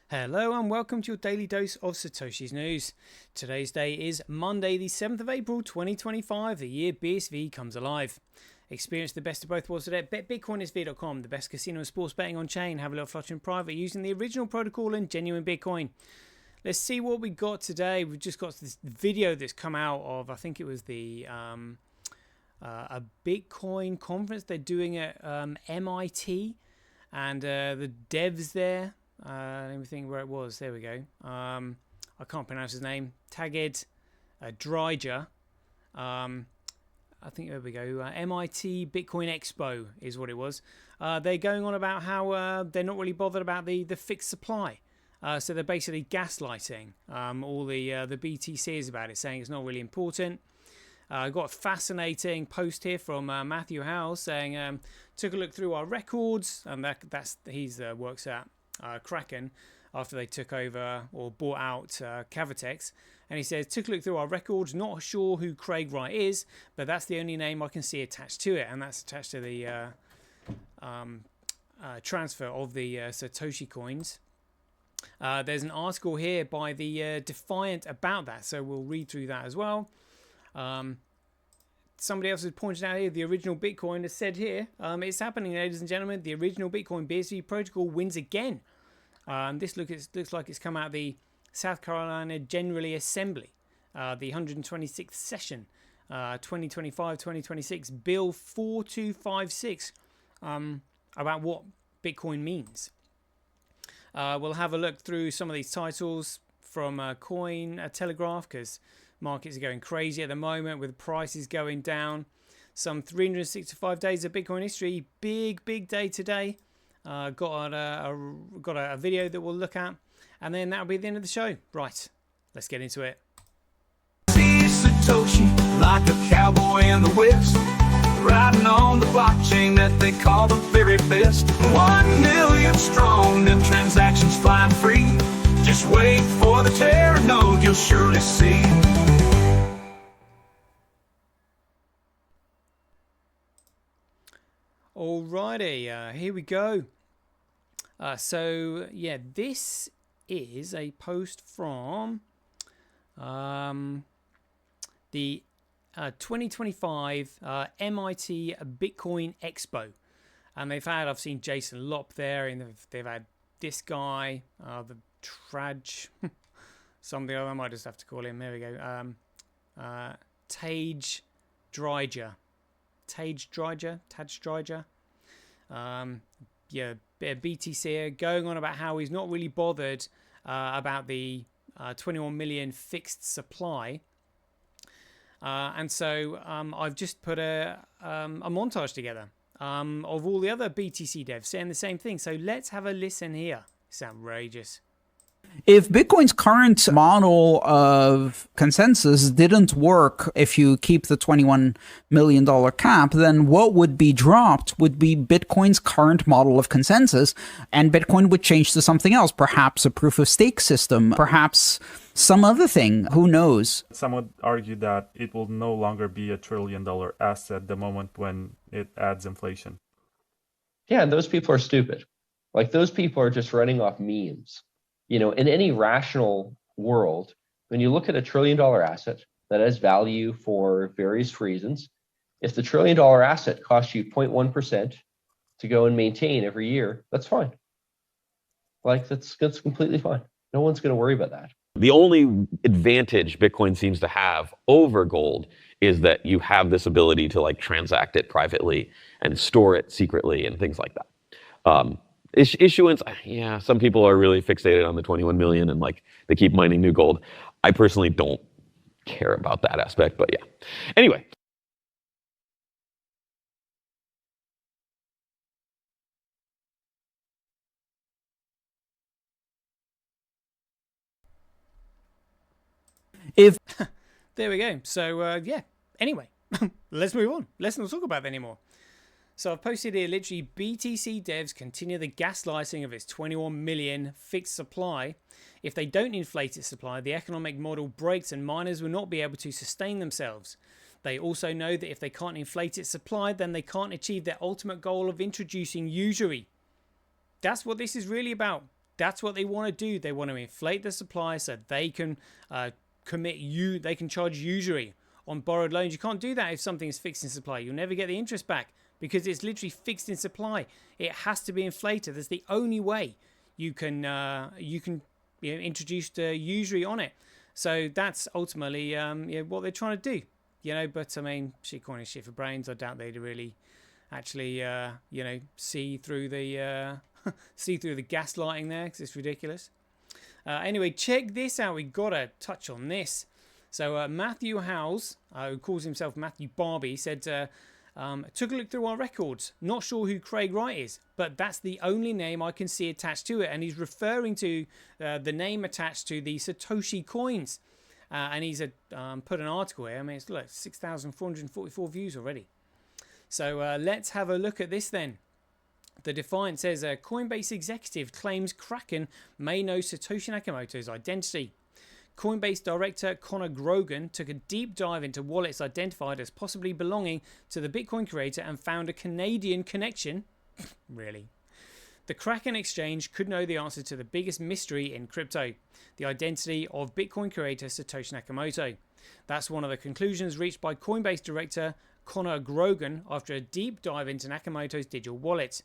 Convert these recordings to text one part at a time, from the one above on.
Hello and welcome to your daily dose of Satoshi's news. Today's day is Monday, the 7th of April 2025, the year BSV comes alive. Experience the best of both worlds today at BetBitcoinSV.com, the best casino and sports betting on chain. Have a little flutter in private using the original protocol and genuine Bitcoin. Let's see what we got today. We've just got this video that's come out of, I think it was the a Bitcoin conference they're doing at MIT, and the devs there. Let me think where it was. There we go. I can't pronounce his name. Taged Dryger. I think there we go. MIT Bitcoin Expo is what it was. They're going on about how they're not really bothered about the fixed supply. So they're basically gaslighting all the BTCs about it, saying it's not really important. I got a fascinating post here from Matthew Howell saying, took a look through our records, and he's works at Kraken after they took over or bought out Cavitex, and he says, took a look through our records, not sure who Craig Wright is, but that's the only name I can see attached to it, and that's attached to the transfer of the Satoshi coins. There's an article here by the Defiant about that, so we'll read through that as well. Somebody else has pointed out here, the original Bitcoin has said here, it's happening, ladies and gentlemen. The original Bitcoin BSV protocol wins again. This looks like it's come out of the South Carolina General Assembly, the 126th session, 2025-2026, Bill 4256, about what Bitcoin means. We'll have a look through some of these titles from Coin Telegraph, because markets are going crazy at the moment with prices going down. Some 365 days of Bitcoin history. Big day today. Got a video that we'll look at, and then that'll be the end of the show. Right, let's get into it. See Satoshi like a cowboy in the West, riding on the blockchain that they call the very best. 1 million strong, and transactions flying free. Just wait for the terror node, you'll surely see. Alrighty, here we go. So yeah, this is a post from the 2025 MIT Bitcoin Expo, and I've seen Jason Lopp there, and they've had this guy, the Traj, something I might just have to call him. There we go. Tage Dryger. Yeah, BTC going on about how he's not really bothered about the 21 million fixed supply, and so I've just put a montage together of all the other BTC devs saying the same thing. So let's have a listen here. It's outrageous. If Bitcoin's current model of consensus didn't work, if you keep the $21 million cap, then what would be dropped would be Bitcoin's current model of consensus, and Bitcoin would change to something else, perhaps a proof of stake system, perhaps some other thing, who knows? Some would argue that it will no longer be a $1 trillion asset the moment when it adds inflation. Yeah, and those people are stupid. Like, those people are just running off memes. You know, in any rational world, when you look at a $1 trillion asset that has value for various reasons, if the $1 trillion asset costs you 0.1% to go and maintain every year, that's fine. Like, that's completely fine. No one's going to worry about that. The only advantage Bitcoin seems to have over gold is that you have this ability to like transact it privately and store it secretly and things like that. Issuance, yeah, some people are really fixated on the 21 million and like they keep mining new gold. I personally don't care about that aspect, but yeah. Anyway. There we go. So yeah, anyway, let's move on. Let's not talk about that anymore. So I've posted here, literally, BTC devs continue the gaslighting of its 21 million fixed supply. If they don't inflate its supply, the economic model breaks and miners will not be able to sustain themselves. They also know that if they can't inflate its supply, then they can't achieve their ultimate goal of introducing usury. That's what this is really about. That's what they want to do. They want to inflate the supply so they can they can charge usury on borrowed loans. You can't do that if something is fixed in supply. You'll never get the interest back because it's literally fixed in supply. It has to be inflated. That's the only way you can introduce the usury on it. So that's ultimately what they're trying to do. But I mean, shitcoin is shit for brains. I doubt they'd really actually see through the gaslighting there, because it's ridiculous. Anyway, check this out. We gotta touch on this. So Matthew Howes, who calls himself Matthew Barbie, said, took a look through our records. Not sure who Craig Wright is, but that's the only name I can see attached to it. And he's referring to the name attached to the Satoshi coins. And he's put an article here. I mean, it's 6,444 views already. So let's have a look at this then. The Defiant says, Coinbase executive claims Kraken may know Satoshi Nakamoto's identity. Coinbase director Conor Grogan took a deep dive into wallets identified as possibly belonging to the Bitcoin creator and found a Canadian connection. Really? The Kraken exchange could know the answer to the biggest mystery in crypto, the identity of Bitcoin creator Satoshi Nakamoto. That's one of the conclusions reached by Coinbase director Conor Grogan after a deep dive into Nakamoto's digital wallet.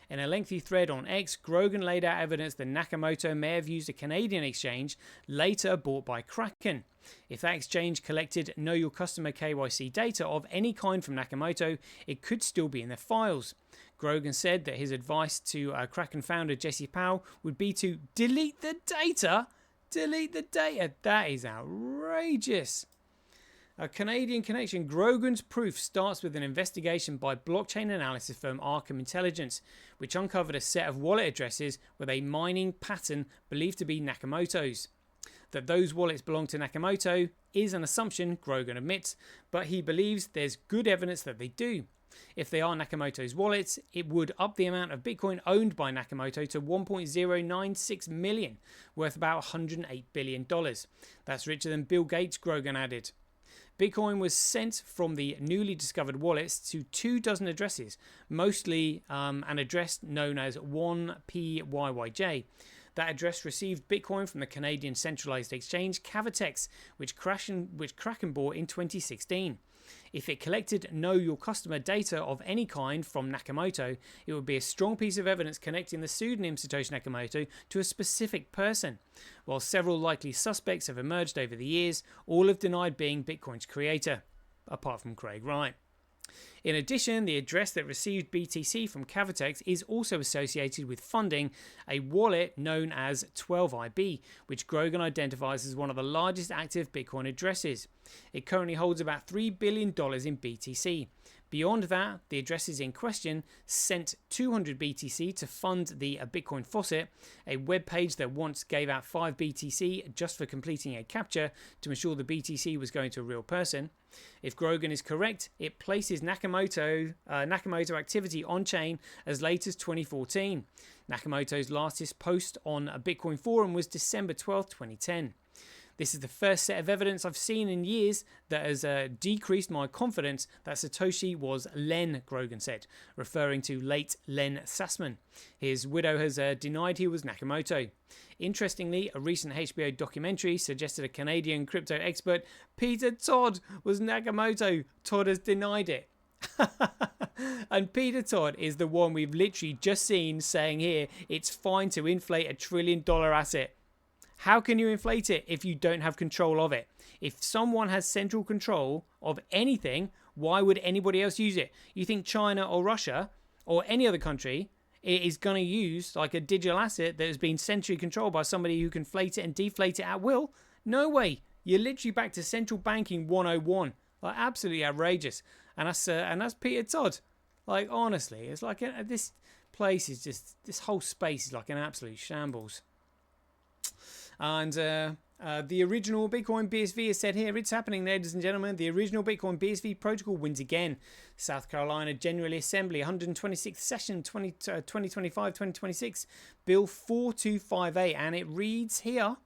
In a lengthy thread on X, Grogan laid out evidence that Nakamoto may have used a Canadian exchange later bought by Kraken. If that exchange collected Know Your Customer KYC data of any kind from Nakamoto, it could still be in their files. Grogan said that his advice to Kraken founder Jesse Powell would be to delete the data. Delete the data. That is outrageous. A Canadian connection. Grogan's proof starts with an investigation by blockchain analysis firm Arkham Intelligence, which uncovered a set of wallet addresses with a mining pattern believed to be Nakamoto's. That those wallets belong to Nakamoto is an assumption, Grogan admits, but he believes there's good evidence that they do. If they are Nakamoto's wallets, it would up the amount of Bitcoin owned by Nakamoto to 1.096 million, worth about $108 billion. That's richer than Bill Gates, Grogan added. Bitcoin was sent from the newly discovered wallets to 24 addresses, mostly an address known as 1PYYJ. That address received Bitcoin from the Canadian centralized exchange Cavatex, which Kraken bought in 2016. If it collected Know Your Customer data of any kind from Nakamoto, it would be a strong piece of evidence connecting the pseudonym Satoshi Nakamoto to a specific person. While several likely suspects have emerged over the years, all have denied being Bitcoin's creator, apart from Craig Wright. In addition, the address that received BTC from Cavatex is also associated with funding a wallet known as 12IB, which Grogan identifies as one of the largest active Bitcoin addresses. It currently holds about $3 billion in BTC. Beyond that, the addresses in question sent 200 BTC to fund the Bitcoin Faucet, a web page that once gave out 5 BTC just for completing a captcha to ensure the BTC was going to a real person. If Grogan is correct, it places Nakamoto activity on chain as late as 2014. Nakamoto's latest post on a Bitcoin forum was December 12, 2010. This is the first set of evidence I've seen in years that has decreased my confidence that Satoshi was Len, Grogan said, referring to late Len Sassman. His widow has denied he was Nakamoto. Interestingly, a recent HBO documentary suggested a Canadian crypto expert, Peter Todd, was Nakamoto. Todd has denied it. And Peter Todd is the one we've literally just seen saying here it's fine to inflate $1 trillion asset. How can you inflate it if you don't have control of it? If someone has central control of anything, why would anybody else use it? You think China or Russia or any other country is going to use like a digital asset that has been centrally controlled by somebody who can inflate it and deflate it at will? No way. You're literally back to central banking 101. Like absolutely outrageous. And that's Peter Todd. Like honestly, it's like this place is just, this whole space is like an absolute shambles. And the original Bitcoin BSV is said here. It's happening, ladies and gentlemen. The original Bitcoin BSV protocol wins again. South Carolina General Assembly, 126th session, 2025-2026, Bill 4258. And it reads here,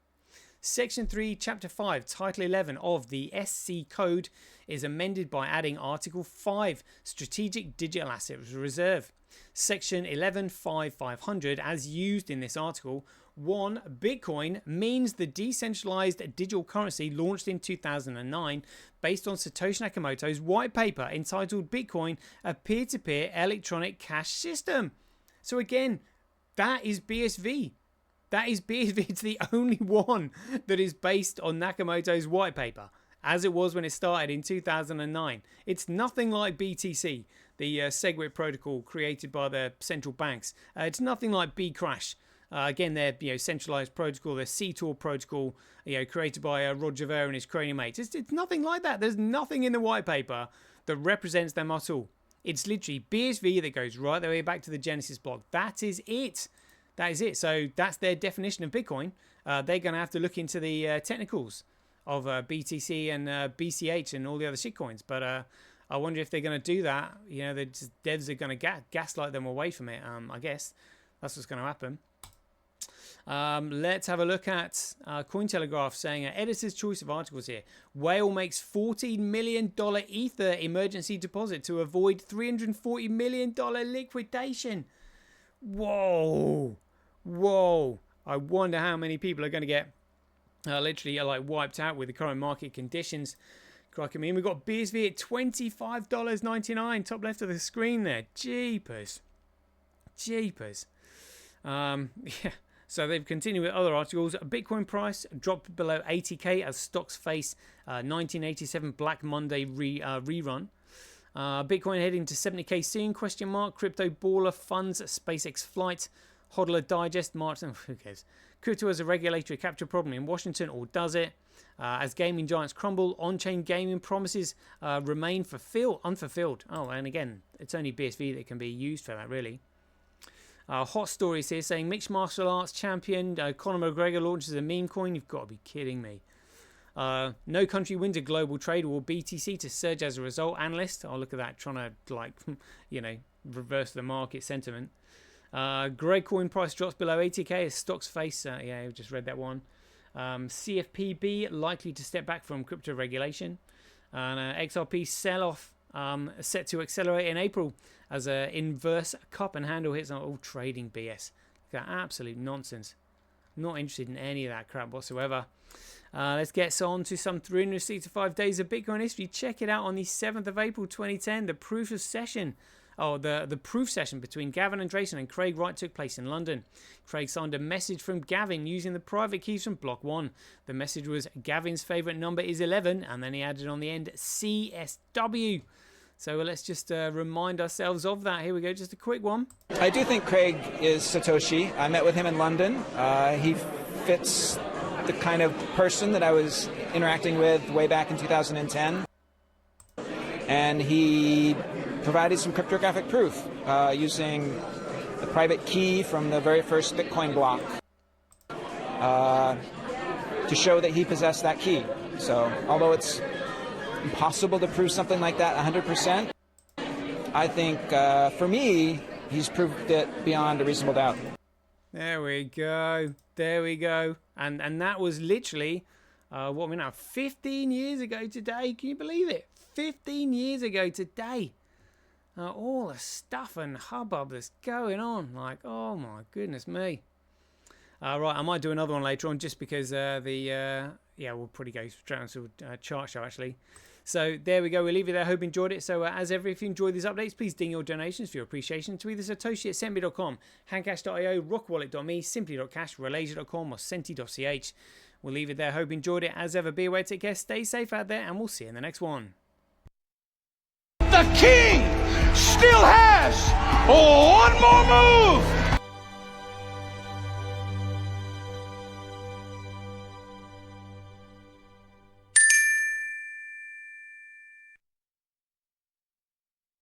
Section 3, Chapter 5, Title 11 of the SC Code is amended by adding Article 5, Strategic Digital Asset Reserve. Section 11.5.500, as used in this article, 1. Bitcoin means the decentralized digital currency launched in 2009 based on Satoshi Nakamoto's white paper entitled Bitcoin, a peer-to-peer electronic cash system. So again, that is BSV. That is BSV. It's the only one that is based on Nakamoto's white paper, as it was when it started in 2009. It's nothing like BTC, the SegWit protocol created by the central banks. It's nothing like Bcrash. Again, they're centralized protocol, their CTOR protocol, created by Roger Ver and his crony mates. It's nothing like that. There's nothing in the white paper that represents them at all. It's literally BSV that goes right the way back to the Genesis block. That is it. That is it. So that's their definition of Bitcoin. They're going to have to look into the technicals of BTC and BCH and all the other shitcoins. But I wonder if they're going to do that. The devs are going to gaslight them away from it. I guess that's what's going to happen. Let's have a look at Cointelegraph saying editor's choice of articles here. Whale makes $14 million Ether emergency deposit to avoid $340 million liquidation. Whoa. I wonder how many people are going to get literally wiped out with the current market conditions. Kraken, we've got BSV at $25.99, top left of the screen there. Jeepers. Yeah. So they've continued with other articles. Bitcoin price dropped below 80k as stocks face 1987 Black Monday rerun. Bitcoin heading to 70k soon? ? Crypto baller funds SpaceX flight. Hodler digest March. Who cares? Crypto has a regulatory capture problem in Washington, or does it? As gaming giants crumble, on-chain gaming promises remain unfulfilled. Oh, and again, it's only BSV that can be used for that, really. Hot stories here saying mixed martial arts champion Conor McGregor launches a meme coin. You've got to be kidding me. No country wins a global trade war. BTC to surge as a result. Analyst, oh look at that, trying to reverse the market sentiment. Grey coin price drops below 80k as stocks face. Yeah, I just read that one. CFPB likely to step back from crypto regulation. And XRP sell off. Set to accelerate in April as an inverse cup and handle hits on all trading BS. That absolute nonsense. Not interested in any of that crap whatsoever. Let's get on to some 365 days of Bitcoin history. Check it out on the 7th of April 2010. The proof session between Gavin Andresen and Craig Wright took place in London. Craig signed a message from Gavin using the private keys from block 1. The message was Gavin's favourite number is 11, and then he added on the end CSW. So let's just remind ourselves of that. Here we go, just a quick one. I do think Craig is Satoshi. I met with him in London. He fits the kind of person that I was interacting with way back in 2010. And he provided some cryptographic proof using the private key from the very first Bitcoin block to show that he possessed that key. So although it's impossible to prove something like that 100%, I think for me, he's proved it beyond a reasonable doubt. There we go. And that was literally, 15 years ago today. Can you believe it? 15 years ago today. All the stuff and hubbub that's going on. Oh my goodness me. Right, I might do another one later on just because we'll probably go straight onto a chart show actually. So there we go. We'll leave you there. Hope you enjoyed it. So as ever, if you enjoyed these updates, please ding your donations for your appreciation to either Satoshi at Sentby.com, handcash.io, rockwallet.me, simply.cash, relasia.com, or senti.ch. We'll leave it there. Hope you enjoyed it. As ever, be aware, take care, stay safe out there, and we'll see you in the next one. The king still has one more move.